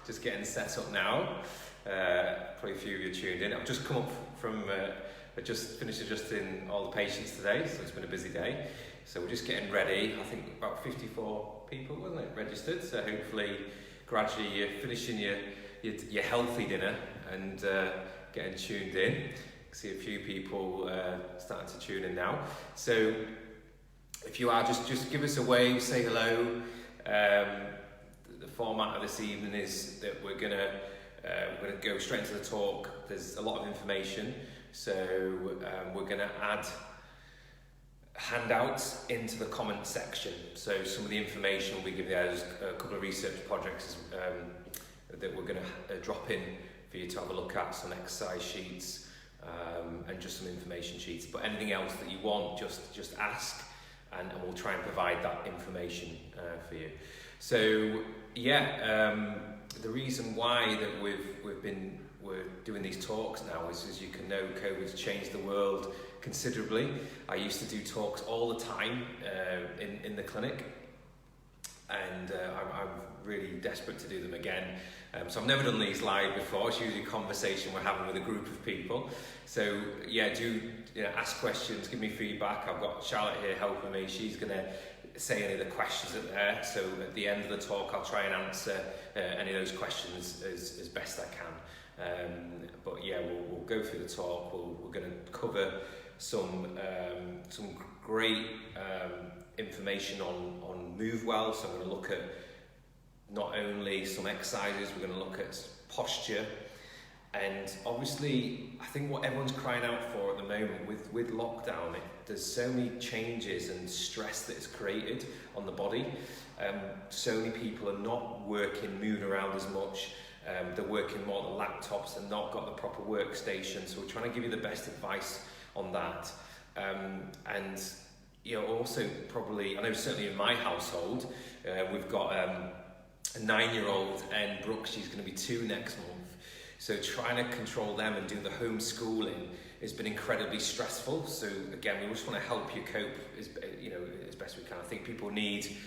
just getting set up now. Probably a few of you tuned in. I've just come up from, I just finished adjusting all the patients today, so it's been a busy day. So we're just getting ready. I think about 54 people, wasn't it, registered? So hopefully, gradually you're finishing your healthy dinner and getting tuned in. I see a few people starting to tune in now. So if you are, just give us a wave, say hello. The format of this evening is that we're gonna go straight into the talk. There's a lot of information, so we're gonna add handouts into the comment section. So some of the information will be given. There's a couple of research projects that we're going to drop in for you to have a look at, some exercise sheets and just some information sheets. But anything else that you want, just ask, and we'll try and provide that information for you. So the reason why that we're doing these talks now is, as you can know, COVID's changed the world considerably. I used to do talks all the time in the clinic, and I'm really desperate to do them again. So I've never done these live before. It's usually a conversation we're having with a group of people. So do ask questions, give me feedback. I've got Charlotte here helping me. She's going to say any of the questions that are there. So at the end of the talk, I'll try and answer any of those questions as best I can. We'll go through the talk. We're going to cover some great information on Move Well. So I'm going to look at not only some exercises, we're going to look at posture, and obviously I think what everyone's crying out for at the moment with lockdown, there's so many changes and stress that is created on the body. So many people are not working, moving around as much. They're working more on the laptops and not got the proper workstation. So we're trying to give you the best advice on that. Also probably, I know certainly in my household, we've got a 9-year-old, and Brooke, she's going to be 2 next month. So trying to control them and do the homeschooling has been incredibly stressful. So again, we just want to help you cope as best we can. I think people need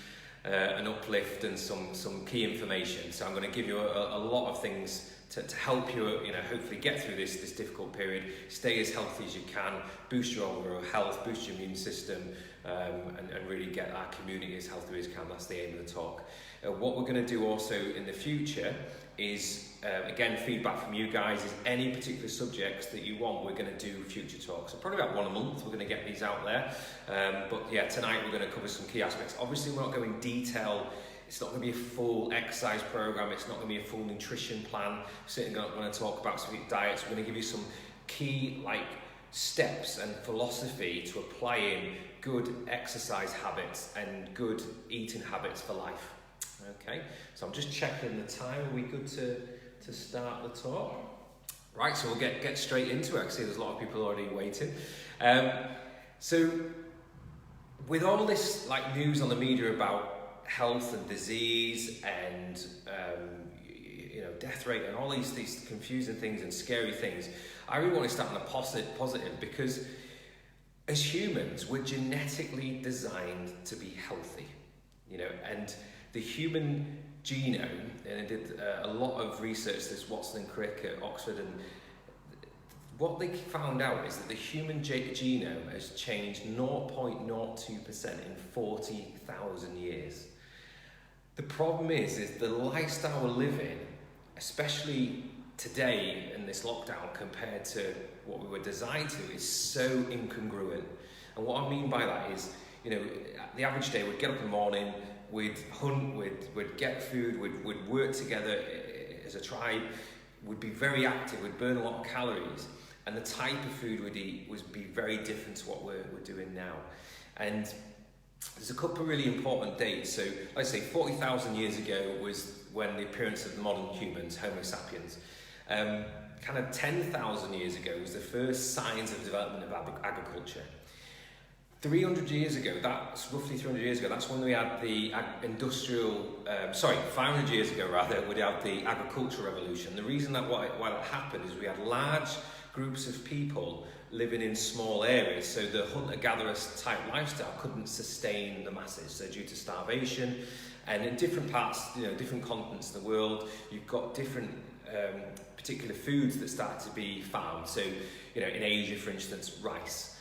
an uplift and some key information. So I'm going to give you a lot of things to help you, hopefully get through this difficult period, stay as healthy as you can, boost your overall health, boost your immune system, and really get our community as healthy as you can. That's the aim of the talk. What we're going to do also in the future is, again, feedback from you guys, is any particular subjects that you want, we're going to do future talks. So probably about 1 a month, we're going to get these out there. Tonight we're going to cover some key aspects. Obviously, we're not going in detail. It's not going to be a full exercise program. It's not going to be a full nutrition plan. We're certainly not going to talk about specific diets. We're going to give you some key steps and philosophy to apply in good exercise habits and good eating habits for life. Okay, so I'm just checking the time. Are we good to start the talk? Right, so we'll get straight into it. I see there's a lot of people already waiting. So with all this news on the media about health and disease and death rate and all these confusing things and scary things, I really want to start on a positive, because as humans, we're genetically designed to be healthy, and the human genome, and I did a lot of research, this Watson and Crick at Oxford, and what they found out is that the human genome has changed 0.02% in 40,000 years. The problem is the lifestyle we're living, especially today in this lockdown compared to what we were designed to, is so incongruent. And what I mean by that is, the average day we'd get up in the morning, we'd hunt, we'd get food, we'd work together as a tribe, we'd be very active, we'd burn a lot of calories, and the type of food we'd eat would be very different to what we're doing now. And there's a couple of really important dates. So, like I say, 40,000 years ago was when the appearance of the modern humans, Homo sapiens. Kind of 10,000 years ago was the first signs of development of agriculture. 300 years ago, that's roughly 300 years ago, that's when we had the 500 years ago rather, we had the agricultural revolution. The reason why that happened is we had large groups of people living in small areas, so the hunter-gatherer type lifestyle couldn't sustain the masses, so due to starvation, And in different parts, different continents of the world, you've got different particular foods that start to be found. So, in Asia, for instance, rice,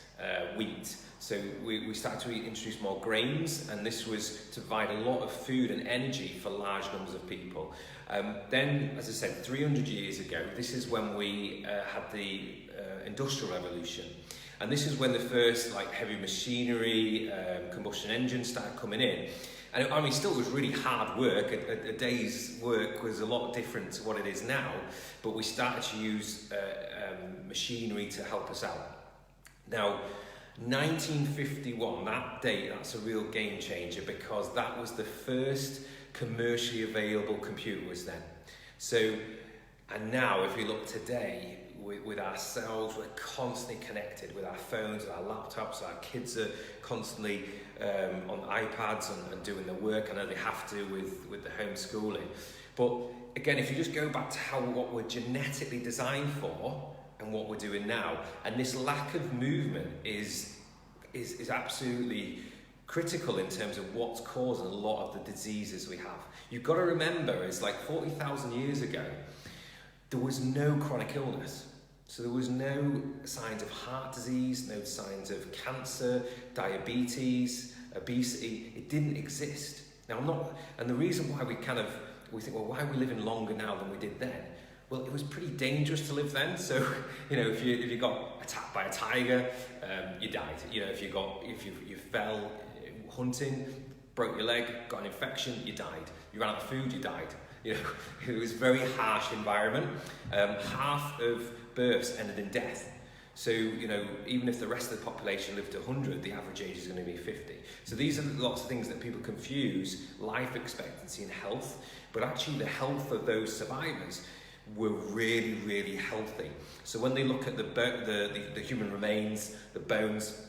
wheat. So we started to introduce more grains, and this was to provide a lot of food and energy for large numbers of people. Then, as I said, 300 years ago, this is when we had the Industrial Revolution. And this is when the first heavy machinery, combustion engines started coming in. And I mean, still was really hard work. A day's work was a lot different to what it is now, but we started to use machinery to help us out. Now, 1951, that date, that's a real game changer, because that was the first commercially available computer was then. So, and now if you look today, with ourselves, we're constantly connected with our phones, with our laptops. Our kids are constantly on iPads and doing their work. I know they have to with the homeschooling. But again, if you just go back to what we're genetically designed for and what we're doing now, and this lack of movement is absolutely critical in terms of what's causing a lot of the diseases we have. You've got to remember, it's 40,000 years ago, there was no chronic illness. So there was no signs of heart disease, no signs of cancer, diabetes, obesity. It didn't exist. Now, and the reason why we think, well, why are we living longer now than we did then? Well, it was pretty dangerous to live then. So, if you got attacked by a tiger, you died. If you fell hunting, broke your leg, got an infection, you died. You ran out of food, you died. It was a very harsh environment. Half of births ended in death. So, even if the rest of the population lived to 100, the average age is going to be 50. So these are lots of things that people confuse life expectancy and health, but actually the health of those survivors were really, really healthy. So when they look at the human remains, the bones,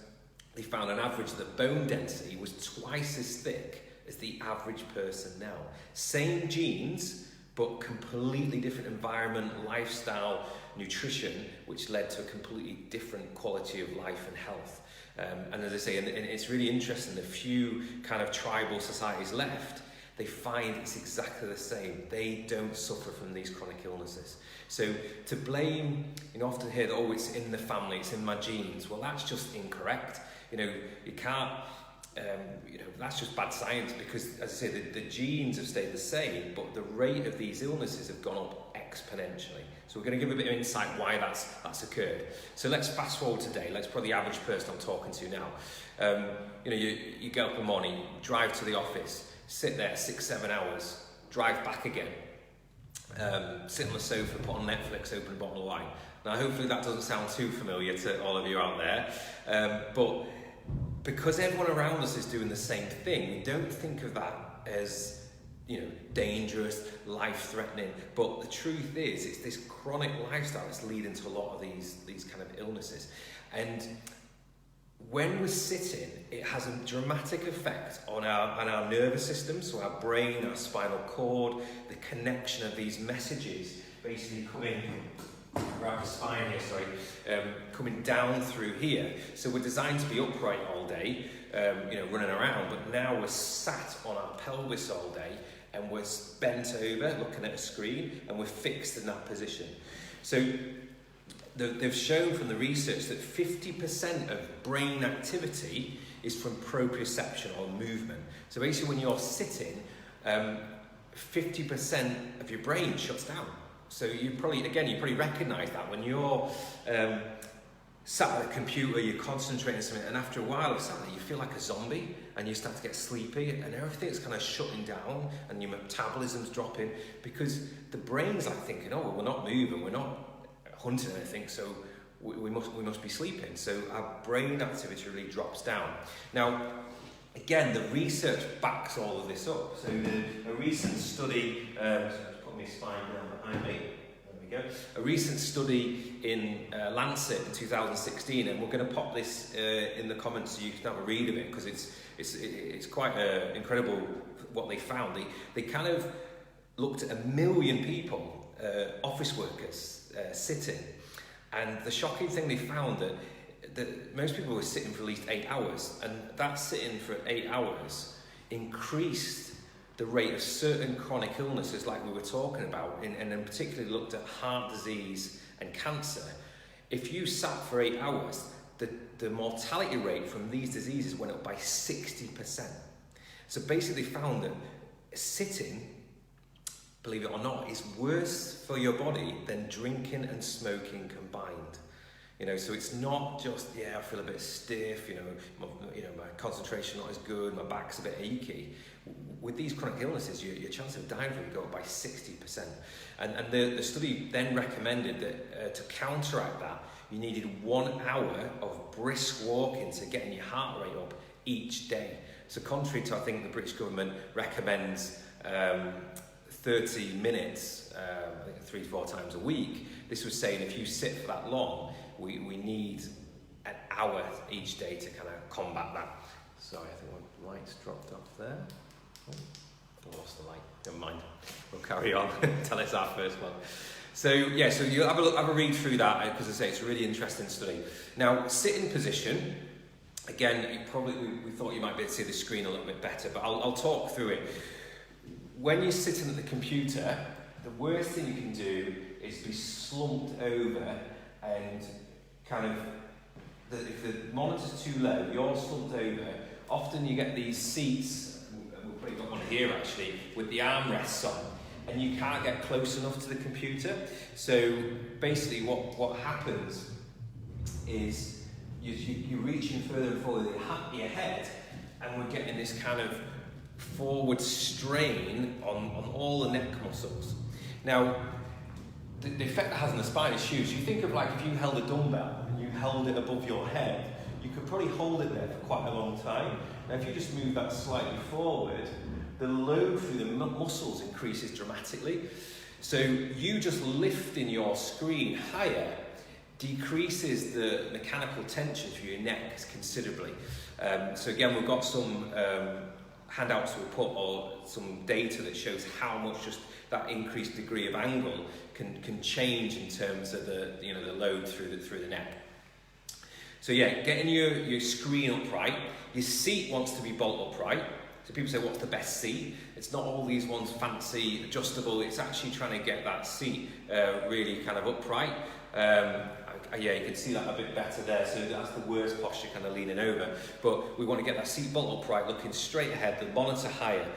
they found on average that bone density was twice as thick as the average person now. Same genes, but completely different environment, lifestyle, nutrition, which led to a completely different quality of life and health. And as I say, and it's really interesting, the few kind of tribal societies left, they find it's exactly the same. They don't suffer from these chronic illnesses. So to blame, often hear that, oh, it's in the family, it's in my genes. Well, that's just incorrect. You can't, that's just bad science, because, as I say, the genes have stayed the same, but the rate of these illnesses have gone up exponentially. So we're going to give a bit of insight why that's occurred. So let's fast forward today. Let's put the average person I'm talking to now. You get up in the morning, drive to the office, sit there 6-7 hours, drive back again, sit on the sofa, put on Netflix, open a bottle of wine. Now, hopefully that doesn't sound too familiar to all of you out there, but because everyone around us is doing the same thing, we don't think of that as dangerous, life-threatening. But the truth is, it's this chronic lifestyle that's leading to a lot of these kind of illnesses. And when we're sitting, it has a dramatic effect on our nervous system, so our brain, our spinal cord, the connection of these messages basically coming around the spine here, coming down through here. So we're designed to be upright all day, running around, but now we're sat on our pelvis all day, and we're bent over looking at a screen, and we're fixed in that position. So they've shown from the research that 50% of brain activity is from proprioception or movement. So basically when you're sitting, 50% of your brain shuts down. So you probably recognise that when you're sat at a computer, you're concentrating on something, and after a while of sat there, you feel like a zombie, and you start to get sleepy, and everything's kind of shutting down, and your metabolism's dropping, because the brain's thinking, oh, well, we're not moving, we're not hunting anything, so we must be sleeping. So our brain activity really drops down. Now, again, the research backs all of this up. So a recent study, put my spine down behind me. A recent study in Lancet in 2016, and we're going to pop this in the comments so you can have a read of it, because it's quite incredible what they found. They kind of looked at 1 million people, office workers, sitting, and the shocking thing they found that most people were sitting for at least 8 hours, and that sitting for 8 hours increased the rate of certain chronic illnesses like we were talking about, and then particularly looked at heart disease and cancer. If you sat for 8 hours, the mortality rate from these diseases went up by 60%. So basically found that sitting, believe it or not, is worse for your body than drinking and smoking combined. So it's not just, I feel a bit stiff, my concentration not as good, my back's a bit achy. With these chronic illnesses, your chance of dying from it go up by 60%. And the study then recommended that to counteract that, you needed 1 hour of brisk walking to getting your heart rate up each day. So contrary to, I think, the British government recommends 30 minutes, I think 3 to 4 times a week, this was saying if you sit for that long, we need an hour each day to kind of combat that. Sorry, I think my light's dropped off there. I lost the light. Never mind. We'll carry on until it's our first one. So you'll have a read through that, because I say it's a really interesting study. Now, sitting position. Again, we thought you might be able to see the screen a little bit better, but I'll talk through it. When you're sitting at the computer, the worst thing you can do is be slumped over and kind of, if the monitor's too low, you're slumped over. Often you get these seats, we've probably got one here actually, with the armrests on, and you can't get close enough to the computer. So basically what happens is you're reaching further and further your head, and we're getting this kind of forward strain on all the neck muscles. Now, the effect that has on the spine is huge. You think of like if you held a dumbbell and you held it above your head, you could probably hold it there for quite a long time. Now, if you just move that slightly forward, the load through the muscles increases dramatically. So you just lifting your screen higher decreases the mechanical tension through your neck considerably. So again, we've got some handouts we'll put, or some data that shows how much just that increased degree of angle can change in terms of the load through the neck. So getting your screen upright. Your seat wants to be bolt upright. So people say, what's the best seat? It's not all these ones fancy, adjustable. It's actually trying to get that seat really kind of upright. You can see that a bit better there. So that's the worst posture, kind of leaning over. But we want to get that seat bolt upright, looking straight ahead, the monitor higher.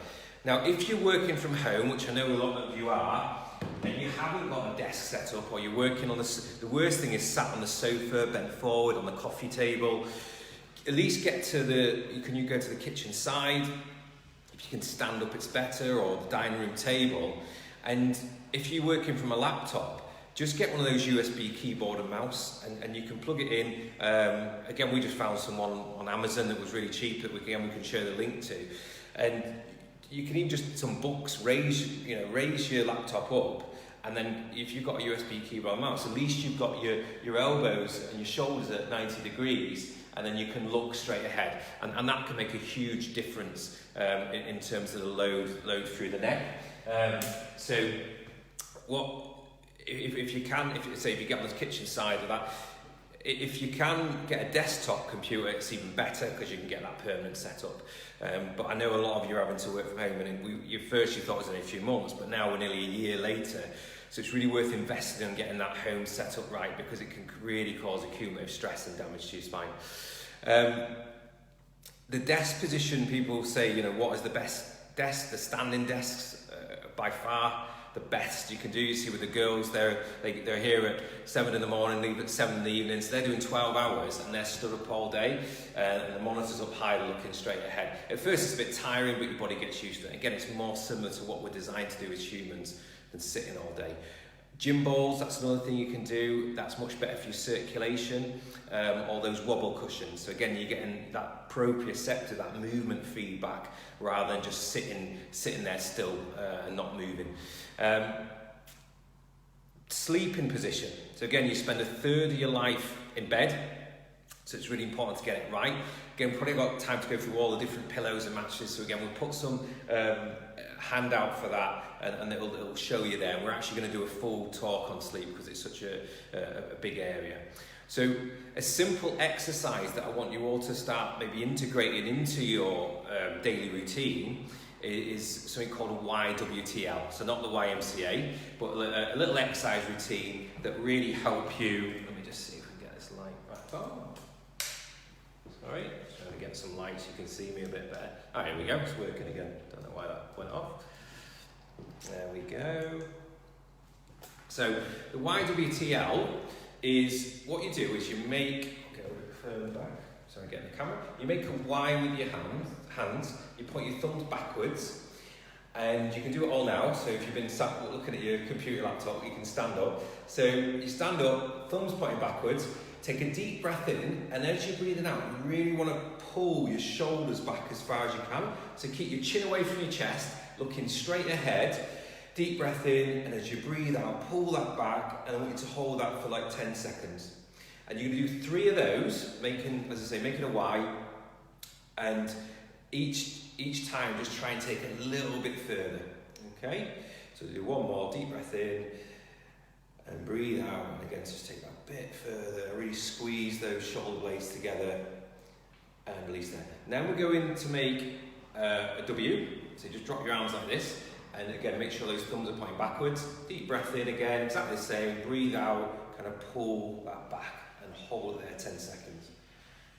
Now, if you're working from home, which I know a lot of you are, and you haven't got a desk set up, or you're working on the worst thing is sat on the sofa, bent forward on the coffee table. At least get to you go to the kitchen side. If you can stand up, it's better, or the dining room table. And if you're working from a laptop, just get one of those USB keyboard and mouse, and you can plug it in. Again, we just found someone on Amazon that was really cheap that we can share the link to. And you can even just some books, raise your laptop up, and then if you've got a USB keyboard and mouse, at least you've got your elbows and your shoulders at 90 degrees, and then you can look straight ahead. And that can make a huge difference in terms of the load through the neck. If you get on the kitchen side of that, if you can get a desktop computer, it's even better because you can get that permanent setup. But I know a lot of you are having to work from home, and you thought it was only a few months, but now we're nearly a year later. So it's really worth investing in getting that home set up right, because it can really cause accumulative stress and damage to your spine. The desk position, people say, what is the best desk? The standing desks, by far the best you can do. You see with the girls, they're here at 7 in the morning, leave at 7 in the evening, so they're doing 12 hours and they're stood up all day, and the monitor's up high, looking straight ahead. At first it's a bit tiring, but your body gets used to it. Again, it's more similar to what we're designed to do as humans than sitting all day. Gym balls, that's another thing you can do. That's much better for your circulation. All those wobble cushions. So again, you're getting that proprioceptor, that movement feedback, rather than just sitting there still and not moving. Sleeping position. So again, you spend a third of your life in bed, so it's really important to get it right. Again, we've probably got time to go through all the different pillows and mattresses. So again, we'll put some handout for that, and it'll show you there. And we're actually going to do a full talk on sleep because it's such a big area. So a simple exercise that I want you all to start maybe integrating into your daily routine is something called a YWTL. So not the YMCA, but a little exercise routine that really help you. Let me just see if we can get this light back on. Sorry, trying to get some light so you can see me a bit better. Oh, here we go, it's working again. Don't know why that went off. There we go. So the YWTL is, what you do is you make, go a bit further back, so I'm getting the camera. You make a Y with your hands, you point your thumbs backwards, and you can do it all now. So if you've been sat looking at your computer laptop, you can stand up. So you stand up, thumbs pointing backwards, take a deep breath in, and as you're breathing out, you really want to pull your shoulders back as far as you can. So keep your chin away from your chest, looking straight ahead. Deep breath in, and as you breathe out, pull that back, and I want you to hold that for like 10 seconds. And you're going to do 3 of those, making a Y, and each time just try and take it a little bit further. Okay? So do one more, deep breath in, and breathe out, and again, just take that a bit further, really squeeze those shoulder blades together, and release that. Now we're going to make a W, so just drop your arms like this. And again, make sure those thumbs are pointing backwards. Deep breath in again, exactly the same. Breathe out, kind of pull that back and hold it there 10 seconds.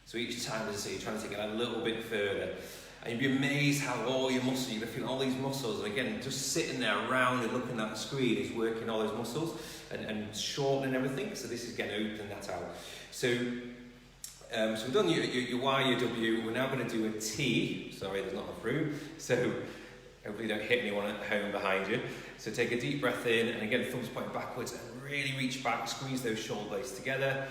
So each time, as I say, you're trying to take it a little bit further. And you'd be amazed how all your muscles, you're feeling all these muscles. And again, just sitting there around and looking at the screen is working all those muscles and shortening everything. So this is getting opening that out. So we've done your Y, your W. We're now going to do a T. Sorry, there's not enough room. So hopefully you don't hit anyone at home behind you. So take a deep breath in, and again, thumbs pointing backwards, and really reach back, squeeze those shoulder blades together,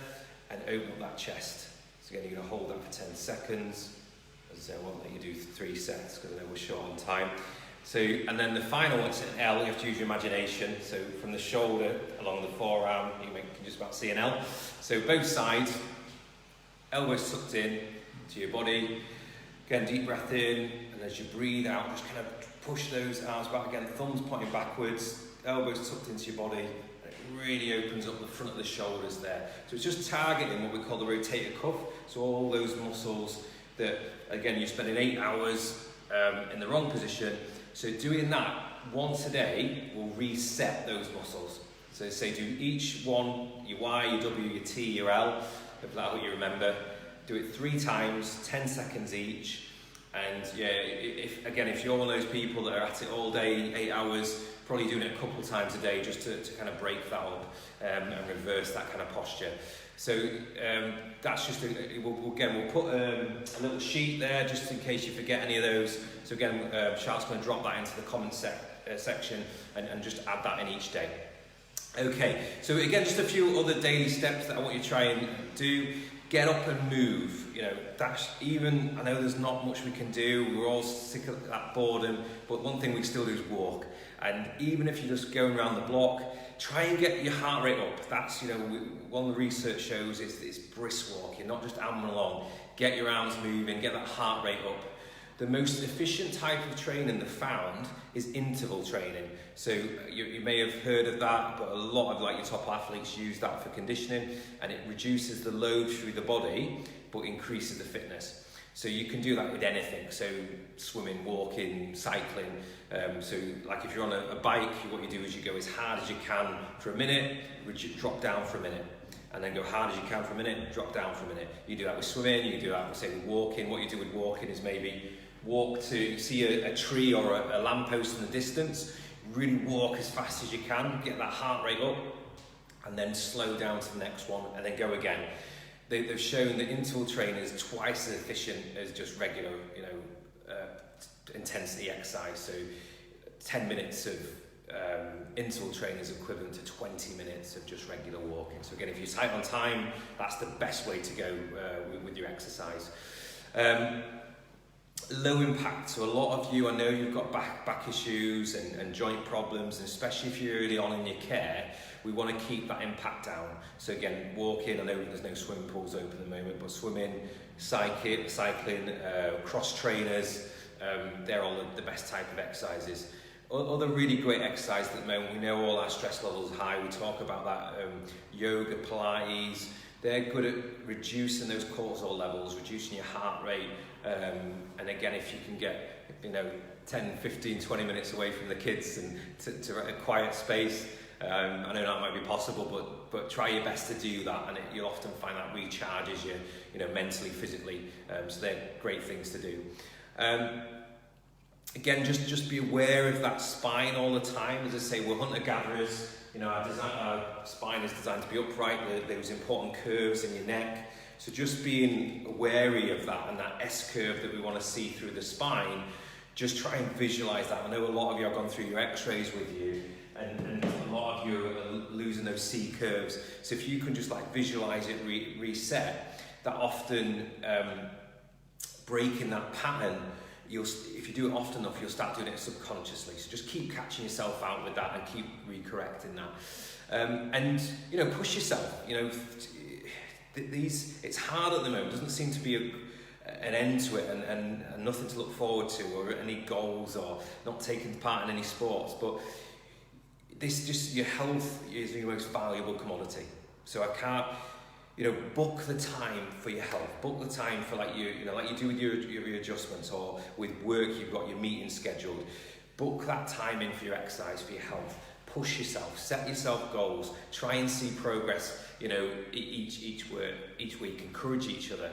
and open up that chest. So again, you're going to hold that for 10 seconds. As I say, I won't let you do 3 sets, because I know we're short on time. So, and then the final one's an L. You have to use your imagination. So from the shoulder along the forearm, you can just about see an L. So both sides, elbows tucked in to your body. Again, deep breath in, and as you breathe out, just kind of push those arms back again, thumbs pointing backwards, elbows tucked into your body, and it really opens up the front of the shoulders there. So it's just targeting what we call the rotator cuff, so all those muscles that, again, you're spending 8 hours in the wrong position. So doing that once a day will reset those muscles. So say do each one, your Y, your W, your T, your L, if that's what you remember. Do it 3 times, 10 seconds each. And yeah, if you're one of those people that are at it all day, 8 hours, probably doing it a couple of times a day just to kind of break that up and reverse that kind of posture. So that's just, we'll put a little sheet there just in case you forget any of those. So again, Charlotte's going to drop that into the comment section and just add that in each day. Okay, so again, just a few other daily steps that I want you to try and do. Get up and move. You know, that's even, I know there's not much we can do, we're all sick of that boredom, but one thing we still do is walk. And even if you're just going around the block, try and get your heart rate up. That's, you know, one of the research shows is it's brisk walking, not just ambling along. Get your arms moving, get that heart rate up. The most efficient type of training they've found is interval training. So you may have heard of that, but a lot of like your top athletes use that for conditioning, and it reduces the load through the body, but increases the fitness. So you can do that with anything. So swimming, walking, cycling. So like if you're on a bike, what you do is you go as hard as you can for a minute, drop down for a minute. And then go hard as you can for a minute, drop down for a minute. You do that with swimming, you can do that with, say, with walking. What you do with walking is maybe walk to see a tree or a lamppost in the distance, really walk as fast as you can, get that heart rate up, and then slow down to the next one, and then go again. They've shown that interval training is twice as efficient as just regular, intensity exercise. So 10 minutes of interval training is equivalent to 20 minutes of just regular walking. So again, if you're tight on time, that's the best way to go with your exercise. Low impact. So a lot of you, I know you've got back issues and joint problems, and especially if you're early on in your care, we want to keep that impact down. So again, walking, I know there's no swimming pools open at the moment, but swimming, cycling, cross trainers, they're all the best type of exercises. Other really great exercises at the moment, we know all our stress levels are high, we talk about that, yoga, Pilates, they're good at reducing those cortisol levels, reducing your heart rate, and again, if you can get, 10, 15, 20 minutes away from the kids and to a quiet space. I know that might be possible, but try your best to do that, and you'll often find that recharges you, mentally, physically. So they're great things to do. Again, just be aware of that spine all the time. As I say, we're hunter-gatherers. Our spine is designed to be upright. There's important curves in your neck. So just being wary of that and that S-curve that we want to see through the spine, just try and visualize that. I know a lot of you have gone through your x-rays with you, and a lot of you are losing those C curves. So if you can just visualize it, reset, that often breaking that pattern, if you do it often enough, you'll start doing it subconsciously. So just keep catching yourself out with that and keep recorrecting that. And push yourself. It's hard at the moment. It doesn't seem to be an end to it, and nothing to look forward to, or any goals, or not taking part in any sports. But your health is your most valuable commodity. So I can't, book the time for your health. Book the time for like you do with your adjustments, or with work you've got your meetings scheduled. Book that time in for your exercise, for your health. Push yourself, set yourself goals, try and see progress, each week, encourage each other.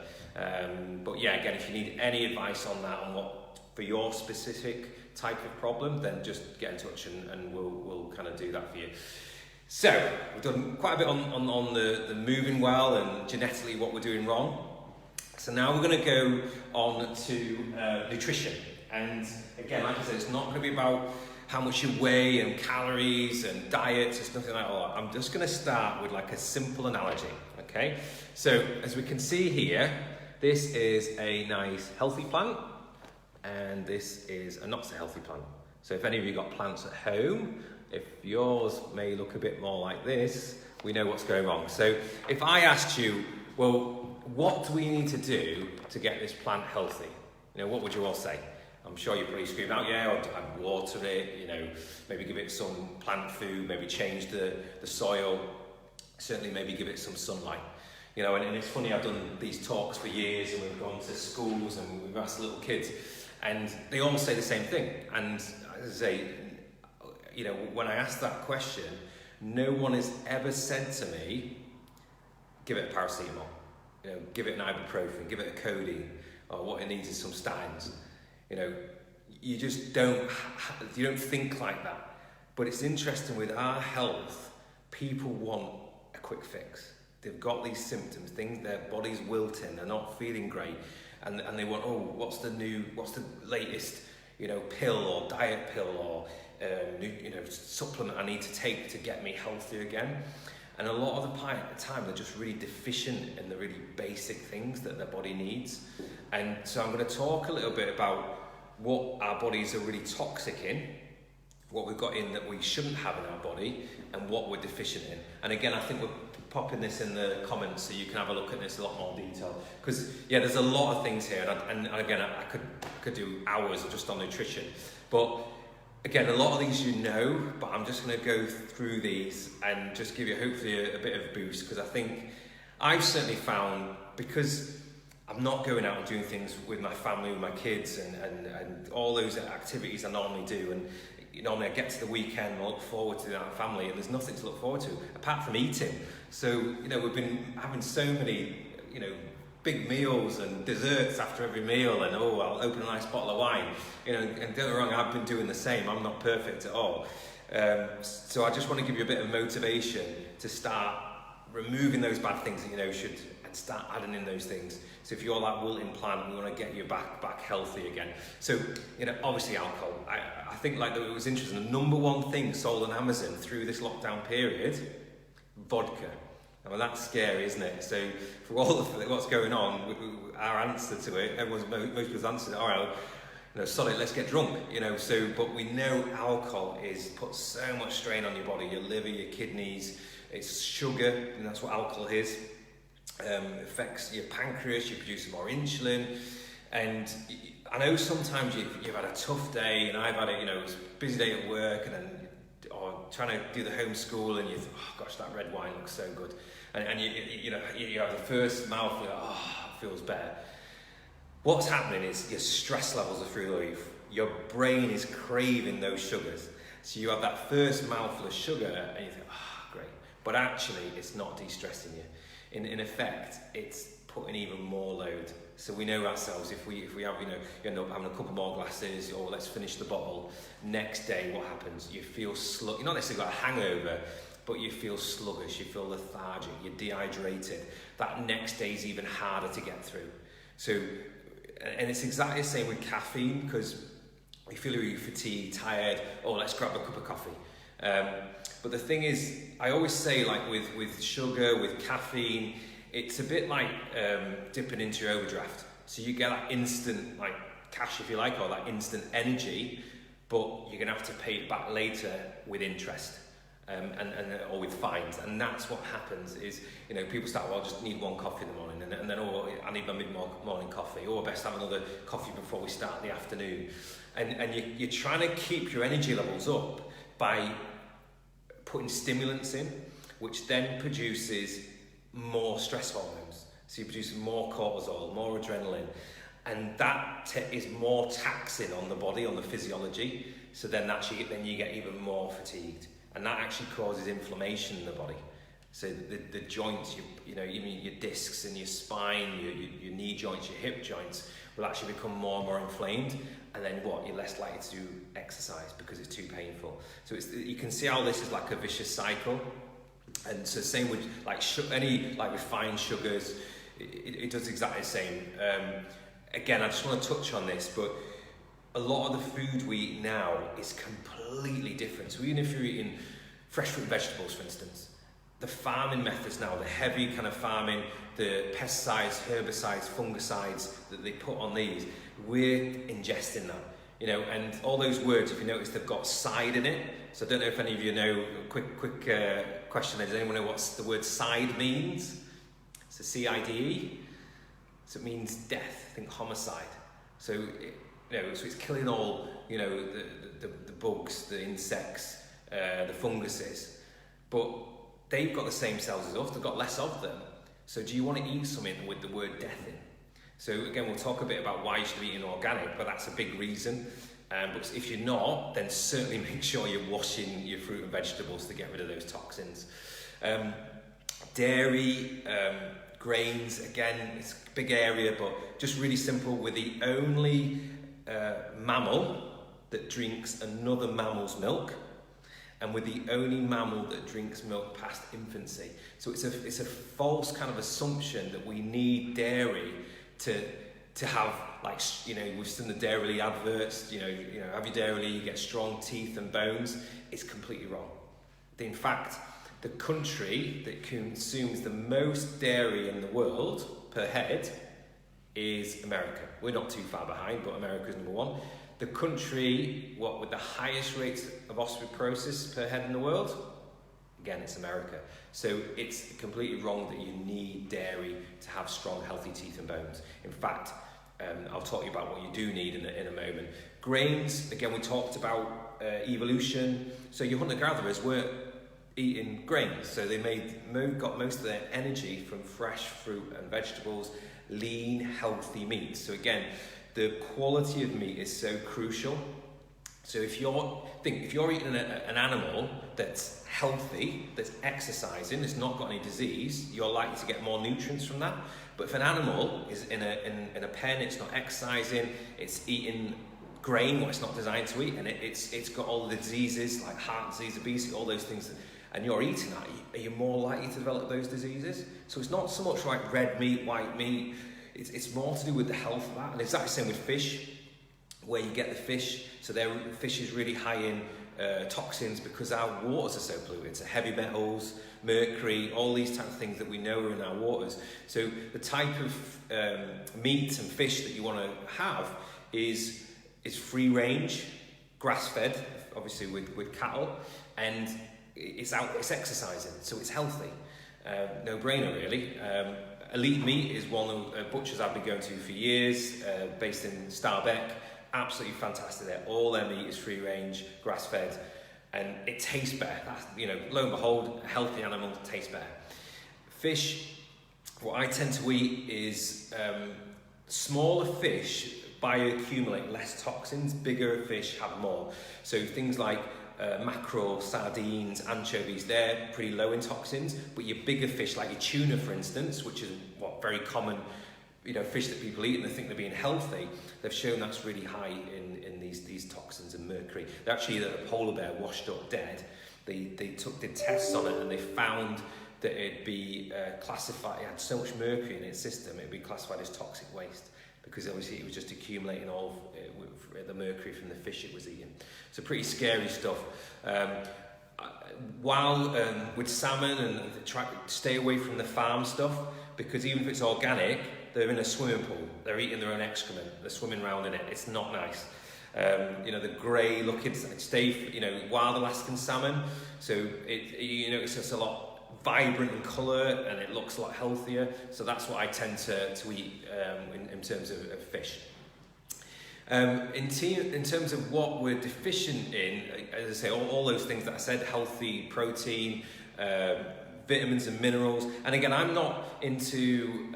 But yeah, again, if you need any advice on that, on what for your specific type of problem, then just get in touch and we'll kind of do that for you. So we've done quite a bit on the moving well and genetically what we're doing wrong. So now we're going to go on to nutrition. And again, like I said, it's not going to be about how much you weigh and calories and diets. It's nothing like that. I'm just going to start with a simple analogy, okay? So as we can see here, this is a nice healthy plant, and this is a not so healthy plant. So if any of you got plants at home, if yours may look a bit more like this, we know what's going wrong. So if I asked you, well, what do we need to do to get this plant healthy? What would you all say? I'm sure you probably scream out, I'd water it, maybe give it some plant food, maybe change the soil, certainly maybe give it some sunlight. And it's funny, I've done these talks for years, and we've gone to schools and we've asked little kids, and they all say the same thing. And as I say, when I ask that question, no one has ever said to me, give it a paracetamol, give it an ibuprofen, give it a codeine, or what it needs is some statins. You just don't think like that. But it's interesting, with our health, people want a quick fix. They've got these symptoms, their body's wilting, they're not feeling great, and they want, what's the latest, pill or diet pill or supplement I need to take to get me healthier again. And a lot of the time they're just really deficient in the really basic things that their body needs. And so I'm going to talk a little bit about what our bodies are really toxic in, what we've got in that we shouldn't have in our body, and what we're deficient in. And again, I think we're popping this in the comments so you can have a look at this in a lot more detail. Because there's a lot of things here, and again, I could do hours just on nutrition. But again, a lot of these but I'm just going to go through these and just give you hopefully a bit of a boost, because I think I've certainly found, because I'm not going out and doing things with my family, with my kids, and all those activities I normally do. And normally I get to the weekend and I look forward to that family, and there's nothing to look forward to apart from eating. So, we've been having so many, big meals and desserts after every meal, and I'll open a nice bottle of wine. And don't get me wrong, I've been doing the same. I'm not perfect at all. So I just want to give you a bit of motivation to start removing those bad things that should, and start adding in those things. So if you're that wilting plant, we want to get you back healthy again. So, obviously alcohol. I think it was interesting. The number one thing sold on Amazon through this lockdown period, vodka. Well, that's scary, isn't it? So for all of what's going on, our answer to it, most people's answer, all right, solid, let's get drunk, So, but we know alcohol puts so much strain on your body, your liver, your kidneys. It's sugar, and that's what alcohol is. Affects your pancreas, you produce more insulin. And I know sometimes you've had a tough day, and I've had it was a busy day at work, and then trying to do the homeschool, and you think, oh gosh, that red wine looks so good, and you have the first mouthful, it feels better. What's happening is your stress levels are through the roof. your brain is craving those sugars. So you have that first mouthful of sugar and you think, great. But actually, it's not de-stressing you. In effect, it's putting even more load. So we know ourselves, if we have, you end up having a couple more glasses, or let's finish the bottle, next day what happens? You feel sluggish. You're not necessarily got a hangover, but you feel sluggish, you feel lethargic, you're dehydrated. That next day is even harder to get through. So, and it's exactly the same with caffeine, because you feel really fatigued, tired, let's grab a cup of coffee. But the thing is, I always say, like with sugar, with caffeine, it's a bit like dipping into your overdraft. So you get that instant like cash, if you like, or that instant energy, but you're gonna have to pay it back later with interest. Or with fines, and that's what happens is, people start, I just need one coffee in the morning, and then I need my mid-morning coffee, or best have another coffee before we start the afternoon, and you're trying to keep your energy levels up by putting stimulants in, which then produces more stress hormones. So you produce more cortisol, more adrenaline, and that is more taxing on the body, on the physiology. So then you get even more fatigued. And that actually causes inflammation in the body. So the joints, even your discs and your spine, your knee joints, your hip joints will actually become more and more inflamed. And then you're less likely to do exercise because it's too painful. So you can see how this is like a vicious cycle. And so same with any refined sugars, it does exactly the same. Again, I just want to touch on this, but a lot of the food we eat now is completely different. So even if you're eating fresh fruit and vegetables, for instance, the farming methods now, the heavy kind of farming, the pesticides, herbicides, fungicides that they put on these, we're ingesting that. And all those words, if you notice, they've got "side" in it. So I don't know if any of you know, quick question there, does anyone know what the word "side" means? It's a CIDE. So it means death, think homicide. So so it's killing all, the bugs, the insects, the funguses, but they've got the same cells as us, they've got less of them. So do you want to eat something with the word death in? So again, we'll talk a bit about why you should be eating organic, but that's a big reason. But if you're not, then certainly make sure you're washing your fruit and vegetables to get rid of those toxins. Dairy, grains, again, it's a big area, but just really simple. We're the only mammal that drinks another mammal's milk, and we're the only mammal that drinks milk past infancy. So it's a false kind of assumption that we need dairy to have, we've seen the Dairyly adverts, have your Dairyly, you get strong teeth and bones. It's completely wrong. In fact, the country that consumes the most dairy in the world per head is America. We're not too far behind, but America's number one. The country with the highest rates of osteoporosis per head in the world, again, it's America. So it's completely wrong that you need dairy to have strong, healthy teeth and bones. In fact, I'll talk to you about what you do need in a moment. Grains, again, we talked about evolution. So your hunter-gatherers weren't eating grains, so they got most of their energy from fresh fruit and vegetables, lean, healthy meat. So again, the quality of meat is so crucial. So if you're eating an animal that's healthy, that's exercising, that's not got any disease, you're likely to get more nutrients from that. But if an animal is in a pen, it's not exercising, it's eating grain, what it's not designed to eat, and it's got all the diseases like heart disease, obesity, all those things, and you're eating that, are you more likely to develop those diseases? So it's not so much like red meat, white meat, it's more to do with the health of that. And it's exactly the same with fish, where you get the fish, so their fish is really high in toxins because our waters are so polluted. So heavy metals, mercury, all these types of things that we know are in our waters. So the type of meat and fish that you want to have is free range, grass fed, obviously with cattle, and it's exercising, so it's healthy. No brainer really. Elite Meat is one of the butchers I've been going to for years, based in Starbeck. Absolutely fantastic there. All their meat is free range, grass fed, and it tastes better. That's, lo and behold, a healthy animal tastes better. Fish, what I tend to eat is smaller fish, bioaccumulate less toxins. Bigger fish have more. So things like mackerel, sardines, anchovies, they're pretty low in toxins, but your bigger fish like your tuna, for instance, which is very common, fish that people eat and they think they're being healthy, they've shown that's really high in these toxins and mercury. Actually, the polar bear washed up dead. They did tests on it and they found that it'd be classified, it had so much mercury in its system, it'd be classified as toxic waste, because obviously it was just accumulating all of the mercury from the fish it was eating. So pretty scary stuff. While with salmon, and try to stay away from the farm stuff, because even if it's organic, they're in a swimming pool, they're eating their own excrement, they're swimming around in it, it's not nice. The grey looking, stay, wild Alaskan salmon, so it's just a lot vibrant in colour and it looks a lot healthier, so that's what I tend to eat in terms of fish. In terms of what we're deficient in, as I say, all those things that I said, healthy protein, vitamins and minerals, and again, I'm not into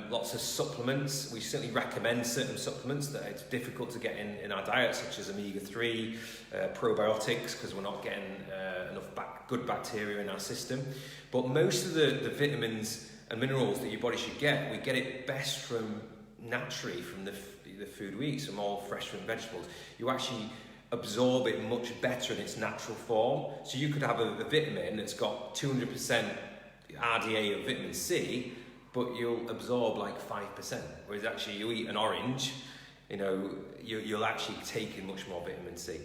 lots of supplements. We certainly recommend certain supplements that it's difficult to get in our diet, such as omega-3, probiotics, because we're not getting enough good bacteria in our system. But most of the vitamins and minerals that your body should get, we get it best from naturally from the food we eat, so more fresh fruit and vegetables. You actually absorb it much better in its natural form. So you could have a vitamin that's got 200% RDA of vitamin C, but you'll absorb like 5%. Whereas actually you eat an orange, you'll actually take in much more vitamin C.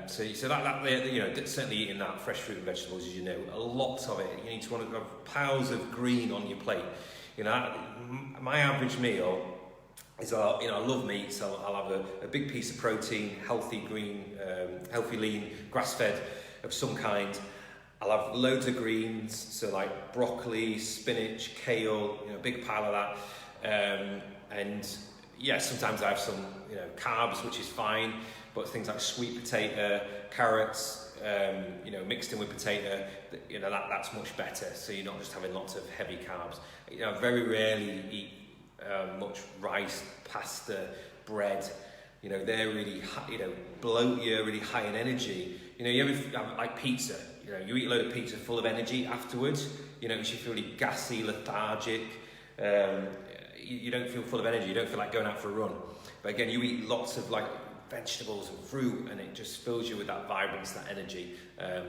So that certainly eating that fresh fruit and vegetables, as you know, a lot of it. You need to want to have piles of green on your plate. My average meal is, I love meat, so I'll have a big piece of protein, healthy green, healthy lean, grass-fed of some kind. I'll have loads of greens, so like broccoli, spinach, kale, a big pile of that. And yeah, sometimes I have some, carbs, which is fine, but things like sweet potato, carrots, mixed in with potato, that's much better. So you're not just having lots of heavy carbs. I very rarely eat much rice, pasta, bread. They're really high, bloat you, really high in energy. You ever have like pizza, you eat a load of pizza full of energy afterwards, you feel really gassy, lethargic, you don't feel full of energy, you don't feel like going out for a run. But again, you eat lots of like vegetables and fruit and it just fills you with that vibrance, that energy.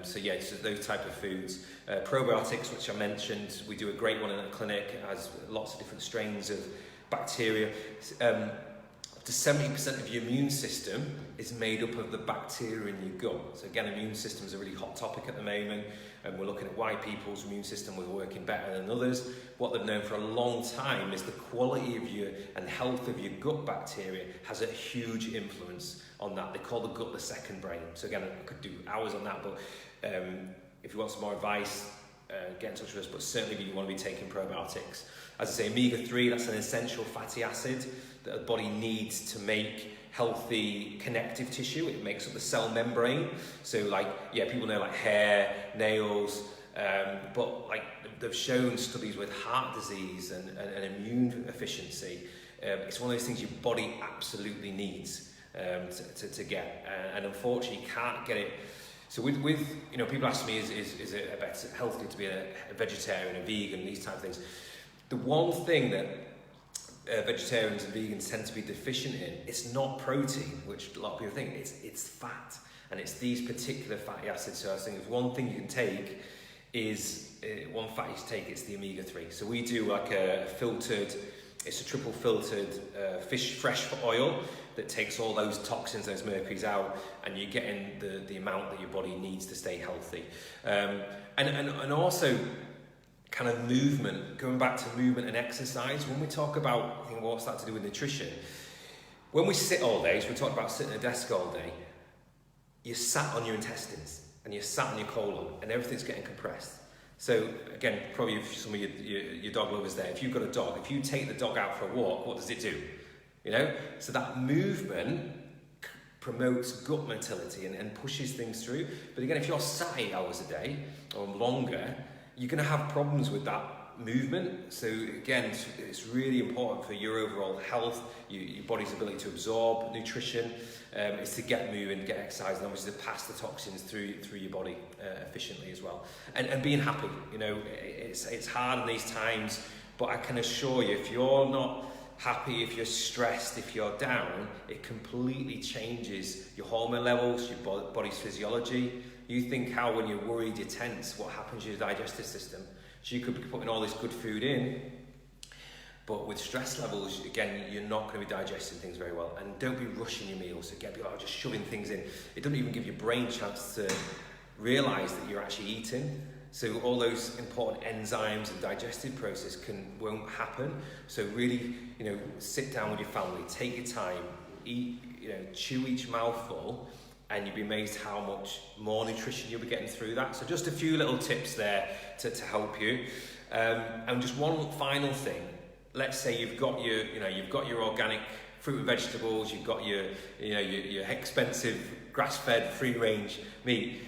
So those type of foods. Probiotics, which I mentioned, we do a great one in the clinic. It has lots of different strains of bacteria. Up to 70% of your immune system is made up of the bacteria in your gut. So again, immune system is a really hot topic at the moment, and we're looking at why people's immune system was working better than others. What they've known for a long time is the quality of your and health of your gut bacteria has a huge influence on that. They call the gut the second brain. So again, I could do hours on that, but if you want some more advice, get in touch with us, but certainly you want to be taking probiotics. As I say, omega-3, that's an essential fatty acid that the body needs to make healthy connective tissue. It makes up the cell membrane. So people know like hair, nails, but like they've shown studies with heart disease and immune efficiency. It's one of those things your body absolutely needs to get, and unfortunately you can't get it. So with people ask me, is it better healthy to be a vegetarian, a vegan, these type of things? The one thing that vegetarians and vegans tend to be deficient in, it's not protein, which a lot of people think, it's fat, and it's these particular fatty acids. So I was thinking, if one thing you can take is, one fat you can take, it's the omega-3. So we do like it's a triple filtered fresh oil that takes all those toxins, those mercuries out, and you're getting the amount that your body needs to stay healthy. And also kind of movement, going back to movement and exercise. When we talk about what's that to do with nutrition, when we sit all day, so we talk about sitting at a desk all day, you're sat on your intestines and you're sat on your colon and everything's getting compressed. So again, probably if some of your dog lovers there, if you've got a dog, if you take the dog out for a walk, what does it do? So that movement promotes gut motility and pushes things through. But again, if you're sat 8 hours a day or longer, you're going to have problems with that movement. So again, it's really important for your overall health, your body's ability to absorb nutrition, is to get moving, get exercise, and obviously to pass the toxins through your body efficiently as well. And being happy, you know, it's hard in these times, but I can assure you, if you're not happy, if you're stressed, if you're down, it completely changes your hormone levels, your body's physiology. You think how when you're worried, you're tense, what happens to your digestive system? So you could be putting all this good food in, but with stress levels, again, you're not going to be digesting things very well. And don't be rushing your meals. Again, be like, just shoving things in. It doesn't even give your brain a chance to realise that you're actually eating. So all those important enzymes and digestive process won't happen. So really, you know, sit down with your family, take your time, eat, you know, chew each mouthful, and you'll be amazed how much more nutrition you'll be getting through that. So just a few little tips there to help you. And just one final thing. Let's say you've got your organic fruit and vegetables, you've got your expensive grass-fed free-range meat.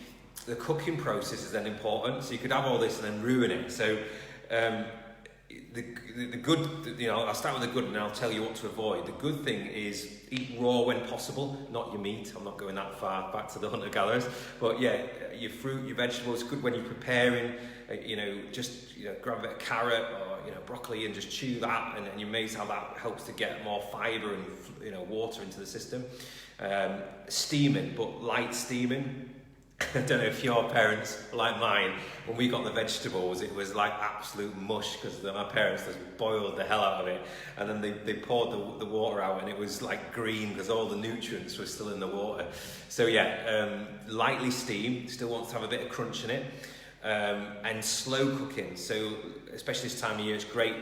The cooking process is then important. So you could have all this and then ruin it. So the good, you know, I'll start with the good and I'll tell you what to avoid. The good thing is eat raw when possible, not your meat. I'm not going that far back to the hunter-gatherers, but yeah, your fruit, your vegetables, good when you're preparing. Grab a bit of carrot or broccoli and just chew that, and you're amazed how that helps to get more fibre and water into the system. Steaming, but light steaming. I don't know if your parents, like mine, when we got the vegetables, it was like absolute mush because my parents just boiled the hell out of it, and then they poured the water out and it was like green because all the nutrients were still in the water. So yeah, lightly steam, still wants to have a bit of crunch in it, and slow cooking. So especially this time of year, it's great.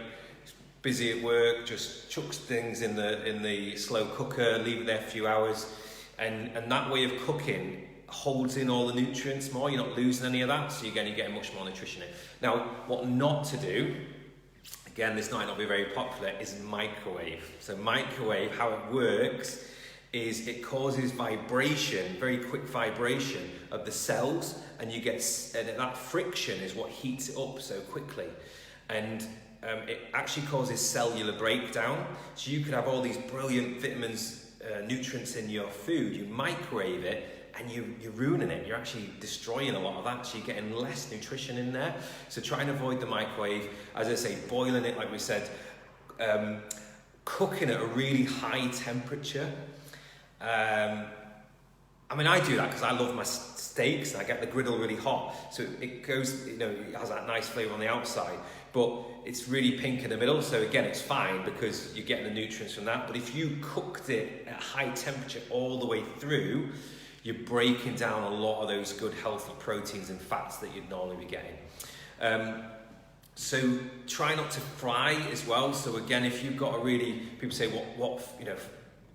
Busy at work, just chucks things in the slow cooker, leave it there for a few hours, and that way of cooking holds in all the nutrients more. You're not losing any of that, so you're getting much more nutrition in. Now, what not to do, again, this might not be very popular, is microwave. So microwave, how it works is it causes vibration, very quick vibration of the cells, and that friction is what heats it up so quickly. And it actually causes cellular breakdown. So you could have all these brilliant vitamins, nutrients in your food, you microwave it, and you're ruining it. You're actually destroying a lot of that, so you're getting less nutrition in there. So try and avoid the microwave. As I say, boiling it, like we said, cooking at a really high temperature. I do that because I love my steaks, and I get the griddle really hot, so it goes, it has that nice flavour on the outside, but it's really pink in the middle. So again, it's fine because you're getting the nutrients from that. But if you cooked it at high temperature all the way through, you're breaking down a lot of those good healthy proteins and fats that you'd normally be getting. So try not to fry as well. So again, if you've got people say what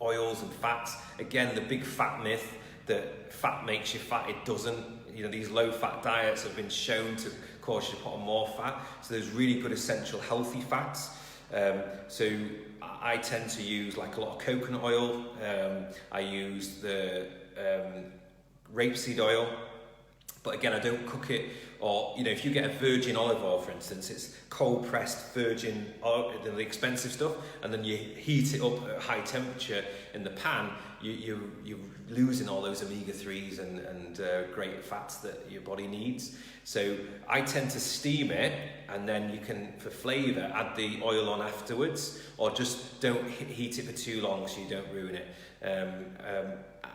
oils and fats. Again, the big fat myth that fat makes you fat, it doesn't. These low fat diets have been shown to cause you to put on more fat. So there's really good essential healthy fats. So I tend to use like a lot of coconut oil. I use the rapeseed oil, but again, I don't cook it. Or if you get a virgin olive oil, for instance, it's cold pressed virgin oil, the expensive stuff, and then you heat it up at high temperature in the pan. You're losing all those omega-3s and great fats that your body needs. So I tend to steam it, and then you can, for flavour, add the oil on afterwards, or just don't heat it for too long so you don't ruin it.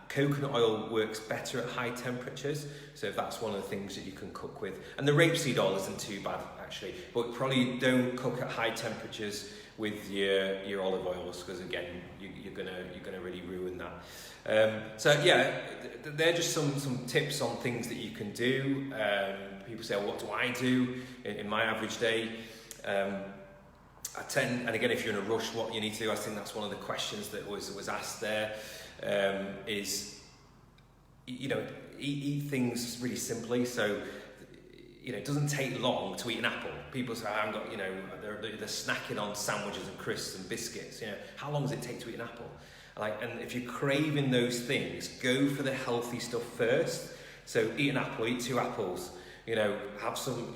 Coconut oil works better at high temperatures, so that's one of the things that you can cook with. And the rapeseed oil isn't too bad actually, but probably don't cook at high temperatures with your olive oils, because again, you're gonna really ruin that. So yeah, they're just some tips on things that you can do. People say, well, what do I do in my average day? I tend, and again, if you're in a rush, what you need to do, I think that's one of the questions that was asked there. Is eat things really simply. So it doesn't take long to eat an apple. People say, I haven't got, they're snacking on sandwiches and crisps and biscuits. How long does it take to eat an apple? And if you're craving those things, go for the healthy stuff first. So eat an apple, eat 2 apples. Have some,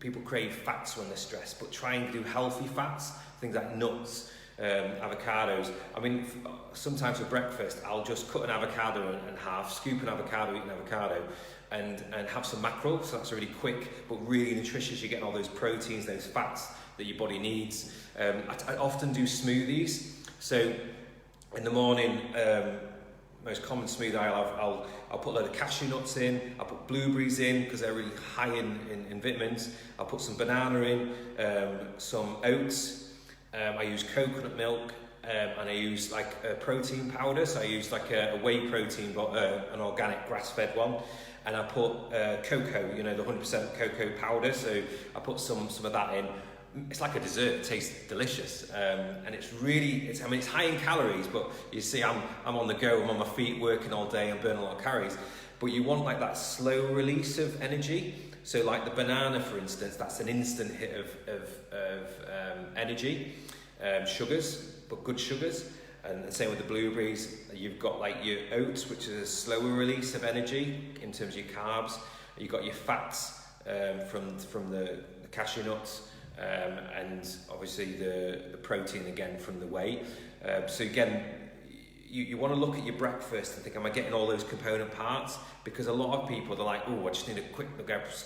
people crave fats when they're stressed, but try and do healthy fats, things like nuts, avocados. I mean, sometimes for breakfast, I'll just cut an avocado in half, scoop an avocado, eat an avocado, and have some mackerel. So that's really quick, but really nutritious. You're getting all those proteins, those fats that your body needs. I often do smoothies. So in the morning, most common smoothie I'll put a load of cashew nuts in, I'll put blueberries in because they're really high in vitamins, I'll put some banana in, some oats, I use coconut milk, and I use like a protein powder, so I use like a whey protein, but an organic grass-fed one, and I put cocoa, you know, the 100% cocoa powder, so I put some of that in. It's like a dessert, it tastes delicious, and it's high in calories, but you see I'm on the go, I'm on my feet working all day, I'm burning a lot of calories, but you want like that slow release of energy. So like the banana, for instance, that's an instant hit of energy, sugars, but good sugars, and same with the blueberries. You've got like your oats, which is a slower release of energy in terms of your carbs. You've got your fats from the cashew nuts, and obviously the protein again from the whey. So again, you want to look at your breakfast and think, am I getting all those component parts? Because a lot of people, they're like, oh, I just need a quick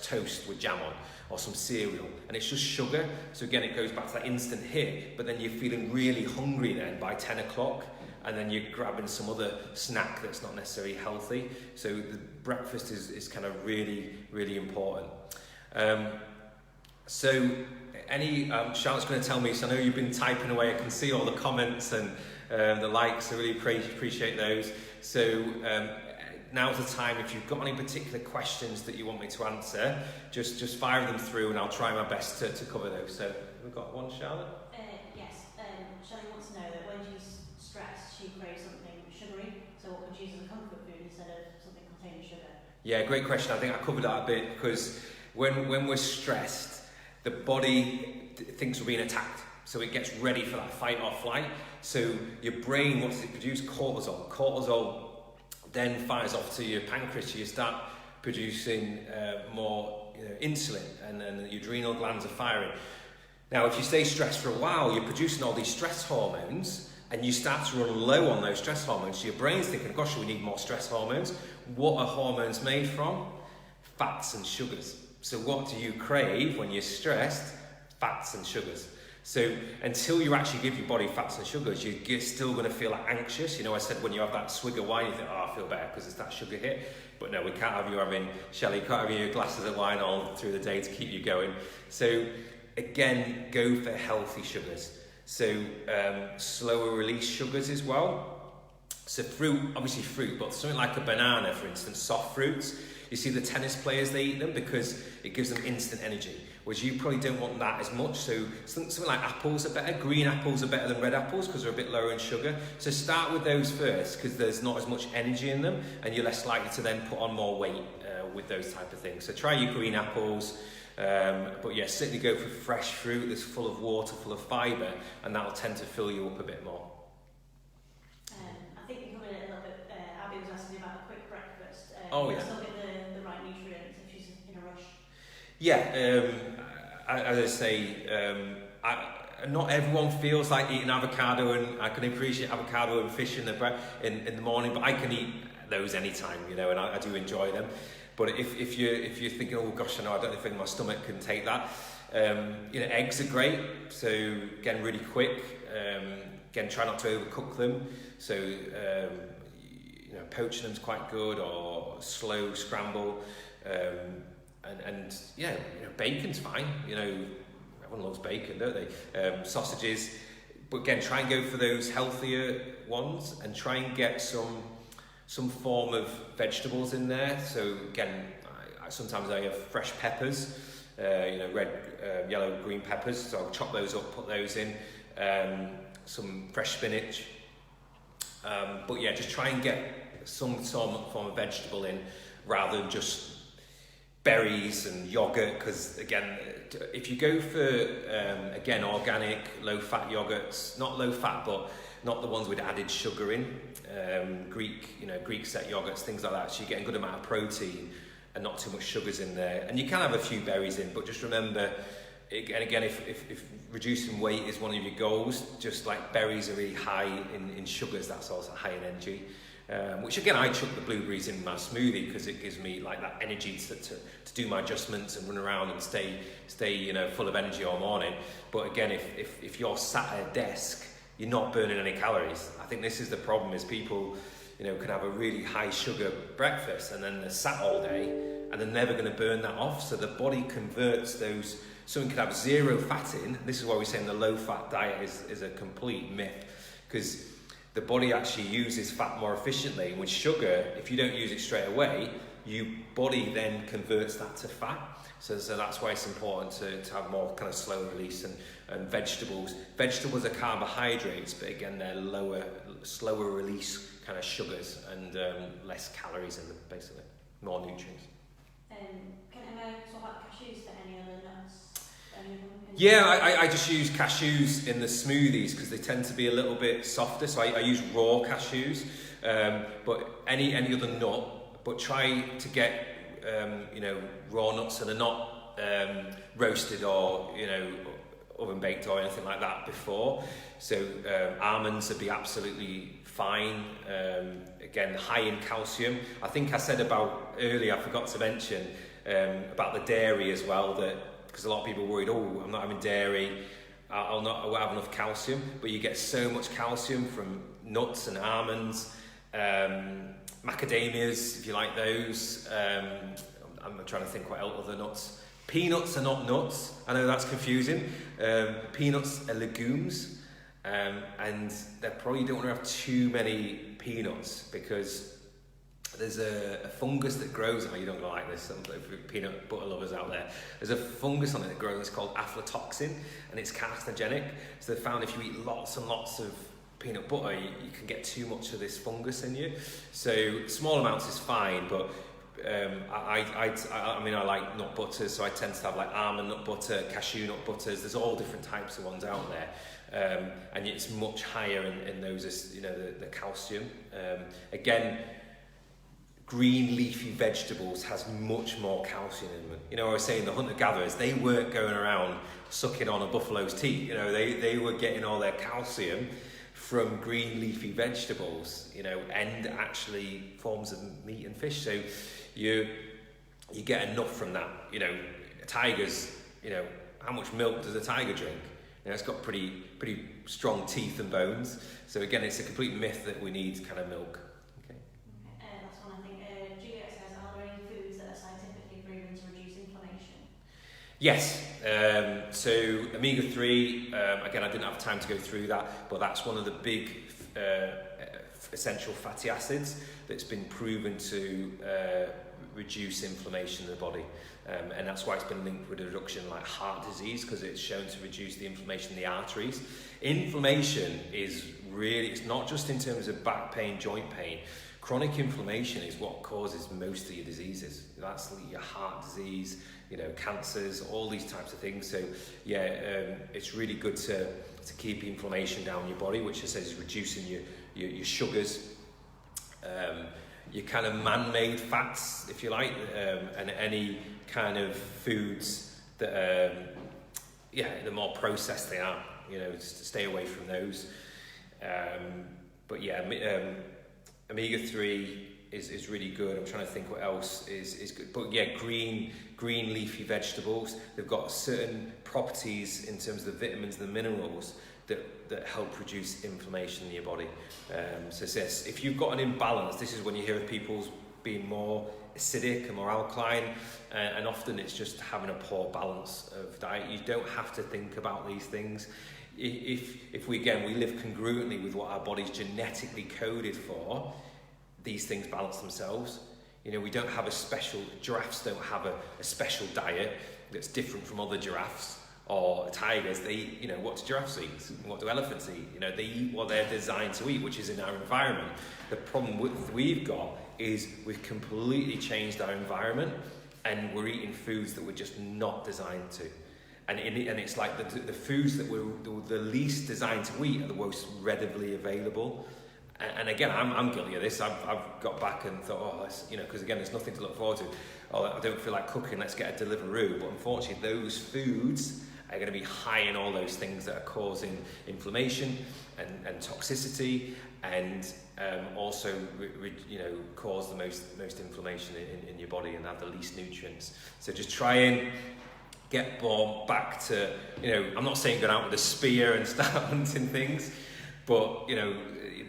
toast with jam on, or some cereal, and it's just sugar. So again, it goes back to that instant hit, but then you're feeling really hungry then by 10 o'clock, and then you're grabbing some other snack that's not necessarily healthy. So the breakfast is kind of really, really important. So Charlotte's going to tell me, so I know you've been typing away, I can see all the comments and the likes, I really appreciate those. So now's the time, if you've got any particular questions that you want me to answer, just fire them through and I'll try my best to cover those. So we've got one, Charlotte? Yes, Shelley wants to know that when she's stressed, she craves something sugary, so what would you use as a comfort food instead of something containing sugar? Yeah, great question. I think I covered that a bit, because when we're stressed, the body thinks we're being attacked. So it gets ready for that fight or flight. So your brain, what does it produce? Cortisol. Cortisol then fires off to your pancreas. So you start producing more insulin, and then your adrenal glands are firing. Now, if you stay stressed for a while, you're producing all these stress hormones, and you start to run low on those stress hormones. So your brain's thinking, gosh, we need more stress hormones. What are hormones made from? Fats and sugars. So what do you crave when you're stressed? Fats and sugars. So until you actually give your body fats and sugars, you're still going to feel like anxious. You know, I said when you have that swig of wine, you think, oh, I feel better because it's that sugar hit. But no, we can't have you having, Shelley, can't have you glasses of wine all through the day to keep you going. So again, go for healthy sugars. So slower release sugars as well. So fruit, obviously fruit, but something like a banana, for instance, soft fruits. You see the tennis players, they eat them because it gives them instant energy, whereas you probably don't want that as much. So something like apples are better. Green apples are better than red apples because they're a bit lower in sugar. So start with those first because there's not as much energy in them, and you're less likely to then put on more weight with those type of things. So try your green apples, but yeah, certainly go for fresh fruit that's full of water, full of fibre, and that'll tend to fill you up a bit more. I think you covered it a little bit. Abby was asking about a quick breakfast. Oh yeah. Still get the right nutrients if she's in a rush. Yeah, as I say, not everyone feels like eating avocado, and I can appreciate avocado and fish in the morning, but I can eat those anytime, and I do enjoy them. But if you're thinking, oh gosh, I don't think my stomach can take that, eggs are great. So again, really quick. Again, try not to overcook them. So poaching them's quite good, or slow scramble. And bacon's fine. Everyone loves bacon, don't they? Sausages, but again, try and go for those healthier ones, and try and get some form of vegetables in there. So again, sometimes I have fresh peppers, red, yellow, green peppers. So I'll chop those up, put those in. Some fresh spinach. But yeah, just try and get some form of vegetable in, rather than just berries and yogurt, because again, if you go for organic low-fat yogurts, not low-fat but not the ones with added sugar in, Greek set yogurts, things like that, so you're getting a good amount of protein, and not too much sugars in there. And you can have a few berries in, but just remember, and again, if reducing weight is one of your goals, just like berries are really high in sugars, that's also high in energy. Which again, I chuck the blueberries in my smoothie because it gives me like that energy to do my adjustments and run around and stay full of energy all morning. But again, if you're sat at a desk, you're not burning any calories. I think this is the problem: is people can have a really high sugar breakfast and then they're sat all day and they're never going to burn that off. So the body converts those. Someone could have zero fat in. This is why we're saying the low fat diet is a complete myth, because the body actually uses fat more efficiently. And with sugar, if you don't use it straight away, your body then converts that to fat. So that's why it's important to have more kind of slow release and vegetables. Vegetables are carbohydrates, but again, they're slower release kind of sugars and less calories in them, basically, more nutrients. Can I talk about cashews for any other nuts? Yeah, I just use cashews in the smoothies because they tend to be a little bit softer. So I use raw cashews, but any other nut. But try to get raw nuts that are not roasted or oven baked or anything like that before. So almonds would be absolutely fine. Again, high in calcium. I think I said earlier, I forgot to mention about the dairy as well, that because a lot of people are worried, I'm not having dairy, I won't have enough calcium, but you get so much calcium from nuts and almonds, macadamias, if you like those. I'm trying to think what else other nuts. Peanuts are not nuts. I know that's confusing. Peanuts are legumes, and they probably don't want to have too many peanuts because there's a fungus that grows. You don't like this, some peanut butter lovers out there. There's a fungus on it that grows. It's called aflatoxin, and it's carcinogenic. So they found if you eat lots and lots of peanut butter, you can get too much of this fungus in you. So small amounts is fine, but I mean, I like nut butters, so I tend to have like almond nut butter, cashew nut butters. There's all different types of ones out there, and it's much higher in those as the calcium. Again, green leafy vegetables has much more calcium in them. I was saying the hunter-gatherers, they weren't going around sucking on a buffalo's teeth. They were getting all their calcium from green leafy vegetables, and actually forms of meat and fish. So you get enough from that. Tigers, how much milk does a tiger drink? It's got pretty strong teeth and bones. So again, it's a complete myth that we need kind of milk. Last one, I think. Juliet says, are there any foods that are scientifically proven to reduce inflammation? Yes. So omega-3, again, I didn't have time to go through that, but that's one of the big essential fatty acids that's been proven to reduce inflammation in the body. And that's why it's been linked with a reduction like heart disease, because it's shown to reduce the inflammation in the arteries. Inflammation is really, it's not just in terms of back pain, joint pain. Chronic inflammation is what causes most of your diseases. That's your heart disease, cancers, all these types of things. So it's really good to keep inflammation down in your body, which I said is reducing your sugars, your kind of man-made fats, if you like, and any kind of foods that the more processed they are, just to stay away from those. Omega-3 is really good. I'm trying to think what else is good. But green leafy vegetables, they've got certain properties in terms of the vitamins and the minerals that help reduce inflammation in your body. So it says, if you've got an imbalance, this is when you hear of people being more acidic and more alkaline, and often it's just having a poor balance of diet. You don't have to think about these things. If we live congruently with what our body's genetically coded for, these things balance themselves. We don't have giraffes don't have a special diet that's different from other giraffes or tigers. What do giraffes eat? What do elephants eat? They eat what they're designed to eat, which is in our environment. The problem we've got is we've completely changed our environment and we're eating foods that we're just not designed to. And it's like the foods that we're the least designed to eat are the most readily available. And again, I'm guilty of this. I've got back and thought, oh, let's, because again, there's nothing to look forward to. Oh, I don't feel like cooking, let's get a Deliveroo. But unfortunately, those foods are going to be high in all those things that are causing inflammation and toxicity, and also cause the most inflammation in your body and have the least nutrients. So just try and get back to, I'm not saying go out with a spear and start hunting things, but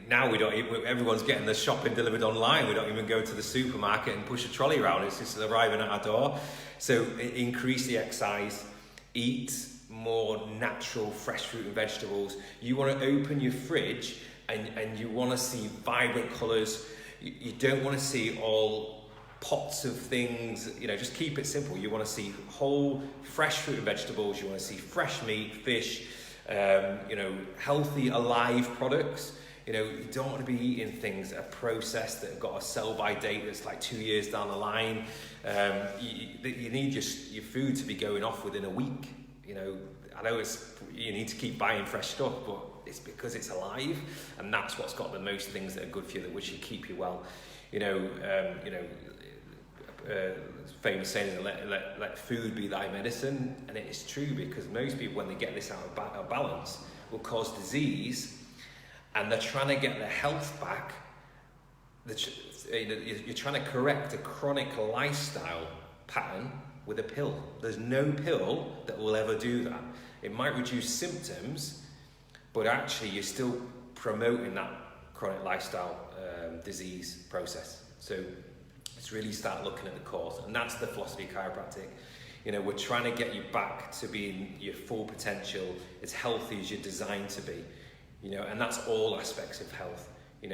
now everyone's getting the shopping delivered online. We don't even go to the supermarket and push a trolley around. It's just arriving at our door. So increase the exercise, eat more natural fresh fruit and vegetables. You want to open your fridge and you want to see vibrant colours. You don't want to see all pots of things, just keep it simple. You want to see whole fresh fruit and vegetables. You want to see fresh meat, fish, healthy alive products. You don't want to be eating things that are processed, that have got a sell-by date that's like 2 years down the line. You need your food to be going off within a week. I know you need to keep buying fresh stuff, but it's because it's alive, and that's what's got the most things that are good for you, that which should keep you well. Famous saying is let food be thy medicine, and it is true, because most people, when they get this out of balance, will cause disease. And they're trying to get their health back. You're trying to correct a chronic lifestyle pattern with a pill. There's no pill that will ever do that. It might reduce symptoms, but actually you're still promoting that chronic lifestyle disease process. So let's really start looking at the cause. And that's the philosophy of chiropractic. We're trying to get you back to being your full potential, as healthy as you're designed to be. And that's all aspects of health. We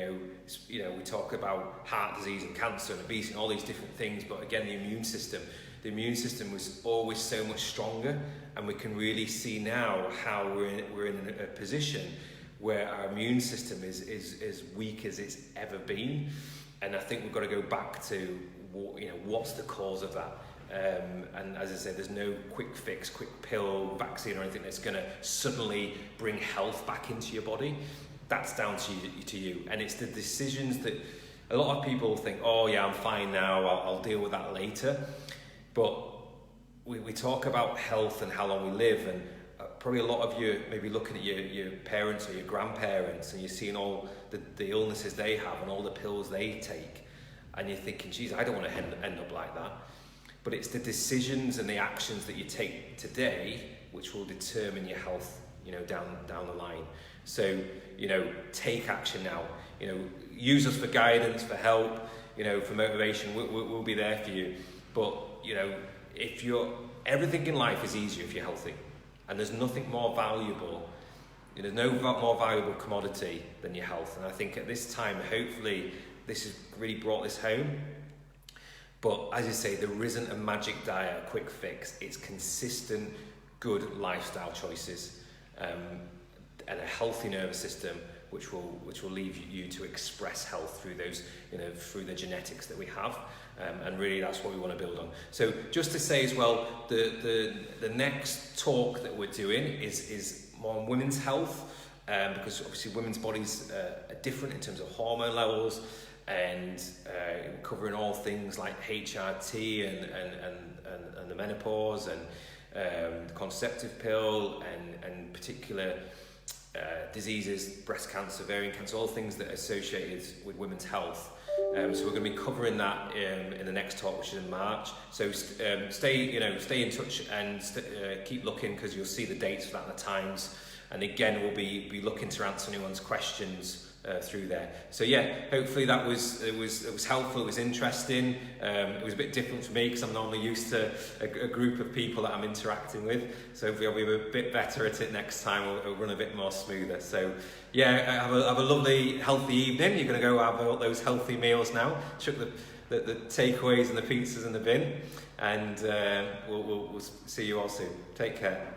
talk about heart disease and cancer and obesity and all these different things, but again, the immune system was always so much stronger, and we can really see now how we're in a position where our immune system is as weak as it's ever been. And I think we've got to go back to what's the cause of that. And as I said, there's no quick fix, quick pill, vaccine or anything that's going to suddenly bring health back into your body. That's down to you. And it's the decisions that a lot of people think, oh yeah, I'm fine now, I'll deal with that later. But we talk about health and how long we live, and probably a lot of you may be looking at your parents or your grandparents, and you're seeing all the illnesses they have and all the pills they take, and you're thinking, geez, I don't want to end up like that. But it's the decisions and the actions that you take today which will determine your health, down the line. So, take action now. Use us for guidance, for help, for motivation. We'll be there for you. But, everything in life is easier if you're healthy. And there's nothing more valuable, there's no more valuable commodity than your health. And I think at this time, hopefully, this has really brought this home. But as you say, there isn't a magic diet, a quick fix. It's consistent, good lifestyle choices, and a healthy nervous system, which will leave you to express health through those, through the genetics that we have. And really, that's what we want to build on. So just to say as well, the next talk that we're doing is more on women's health, because obviously women's bodies are different in terms of hormone levels, and covering all things like HRT and the menopause and the contraceptive pill and particular diseases, breast cancer, ovarian cancer, all things that are associated with women's health. So we're going to be covering that in the next talk, which is in March. So stay in touch and keep looking, because you'll see the dates for that and the times. And again, we'll be looking to answer anyone's questions through there. So yeah, hopefully that was helpful. It was interesting. It was a bit different for me, because I'm normally used to a group of people that I'm interacting with. So hopefully I'll be a bit better at it next time. It'll run a bit more smoother. So yeah, have a lovely, healthy evening. You're going to go have all those healthy meals now. Chuck the takeaways and the pizzas in the bin, and we'll see you all soon. Take care.